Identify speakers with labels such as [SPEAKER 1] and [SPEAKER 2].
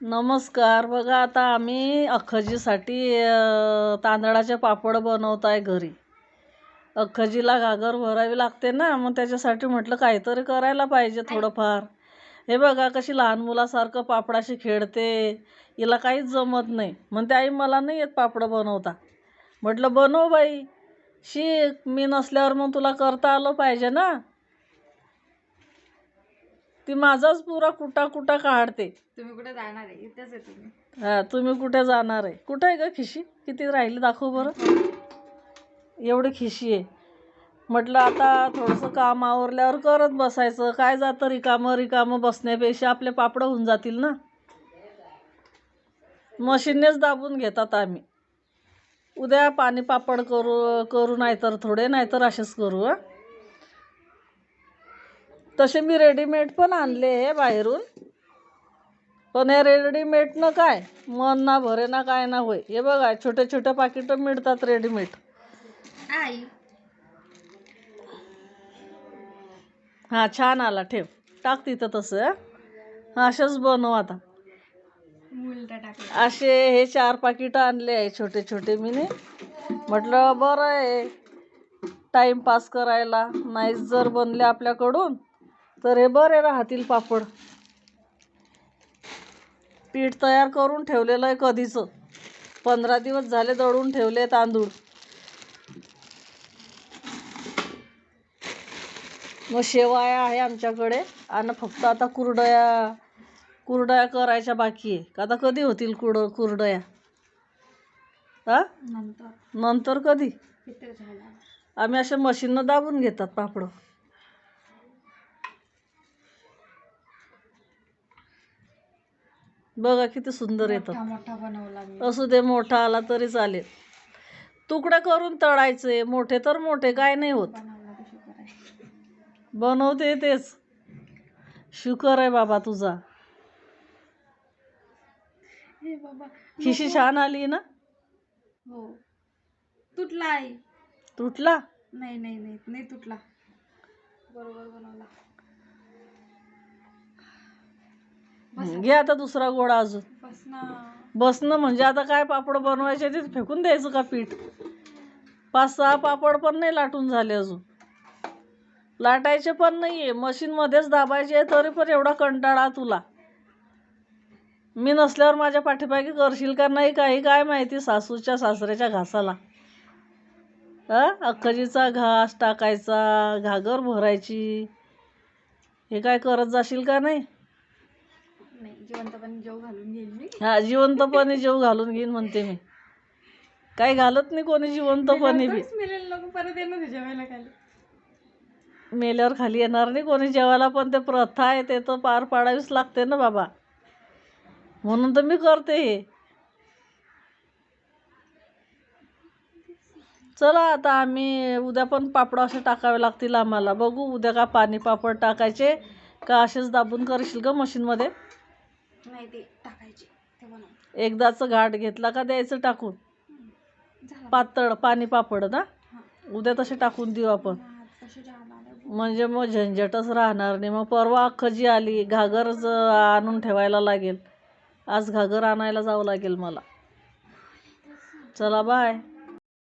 [SPEAKER 1] नमस्कार. बघा आता आम्ही अख्खजीसाठी तांदळाचे पापड बनवत आहे घरी. अख्खजीला घागर भरावी लागते ना, मग त्याच्यासाठी म्हटलं काहीतरी करायला पाहिजे थोडंफार. हे बघा कशी लहान मुलासारखं पापडाशी खेळते. हिला काहीच जमत नाही. म्हणते आई मला नाही येत पापड बनवता. म्हटलं बनव बाई, शिक. मी नसल्यावर मग तुला करता आलं पाहिजे ना. ती माझाच पुरा कुटा काढते.
[SPEAKER 2] तुम्ही कुठे जाणार आहे? इथेच आहे तुम्ही.
[SPEAKER 1] तुम्ही कुठे जाणार आहे? कुठे आहे ग खिशी? किती राहिली दाखव बरं. एवढी खिशी आहे. म्हटलं आता थोडंसं काम आवरल्यावर करत बसायचं. काय जातं रिकामं बसण्यापेक्षा आपले पापड होऊन जातील ना. मशीननेच दाबून घेतात आम्ही. उद्या पाणी पापड करू नाहीतर थोडे, नाहीतर असेच करू. तसे मी रेडीमेड पण आणले आहे बाहेरून. पण हे रेडीमेडनं काय मन ना भरे ना काय ना होय. हे बघा छोटे पाकिटं मिळतात रेडीमेड.
[SPEAKER 2] आई
[SPEAKER 1] हां छान आला, ठेव. टाक तिथं तसं. असेच बनव आता.
[SPEAKER 2] उलटा टाकला.
[SPEAKER 1] असे हे 4 पाकिटं आणले आहे छोटे मीने. म्हटलं बरं आहे टाईमपास करायला. नाही जर बनले आपल्याकडून तर हे बरे राहतील पापड. पीठ तयार करून ठेवलेलं आहे कधीचं. 15 दिवस झाले दळून ठेवले तांदूळ. मग शेवाया आहे आमच्याकडे आणि फक्त आता कुरडया करायच्या बाकी आहे. आता कधी होतील कुरडया? नंतर कधी? आम्ही अशा मशीननं दाबून घेतात पापड. बघा किती सुंदर येतात.
[SPEAKER 2] मोठा बनवला मी.
[SPEAKER 1] असू दे, मोठा आला तरी चालेल. तुकडे करून तळायचे. मोठे तर मोठे, काय नाही होत. बनवते तेच. शुकर आहे बाबा तुझा.
[SPEAKER 2] हे बाबा
[SPEAKER 1] खिशी छान आली ना.
[SPEAKER 2] हो. तुटला आई.
[SPEAKER 1] तुटला?
[SPEAKER 2] नाही तुटला. बरोबर बनवला.
[SPEAKER 1] घे आता दुसरा गोळा अजून. बसणं म्हणजे आता काय पापड बनवायचे ते फेकून द्यायचं का पीठ? 5-6 पापड पण नाही लाटून झाले अजून. लाटायचे पण नाहीये, मशीनमध्येच दाबायचे. तरी पण एवढा कंटाळा तुला. मी नसल्यावर माझ्या पाठीमागे करशील का नाही काही काय माहिती. सासूच्या सासऱ्याच्या घासाला अख्खजीचा घास टाकायचा, घागर भरायची. हे काय करत जाशील का नाही?
[SPEAKER 2] जिवंतपणे जेव घालून घेईन मी.
[SPEAKER 1] जिवंतपणे जेव घालून घेईन म्हणते मी. काही घालत नाही कोणी जिवंतपणे बी.
[SPEAKER 2] परत येणार जेवायला खाली.
[SPEAKER 1] मेल्यावर खाली येणार नाही कोणी जेवायला. पण ते प्रथा आहे, ते तर पार पाडावीच लागते ना बाबा. म्हणून तर मी करते हे. चला आता आम्ही उद्या पण पापड असे टाकावे लागतील आम्हाला. बघू उद्या का पाणी पापड टाकायचे का असेच दाबून करशील का मशीनमध्ये?
[SPEAKER 2] नाही ते टाकायचे.
[SPEAKER 1] एकदाच घाट घेतला का द्यायचं टाकून. पातळ पाणी पापड ना. उद्या तसे टाकून देऊ आपण. म्हणजे मग झंझटच राहणार नाही. मग परवा अख्खजी आली, घागर आणून ठेवायला लागेल. आज घागर आणायला जावं लागेल मला. चला बाय.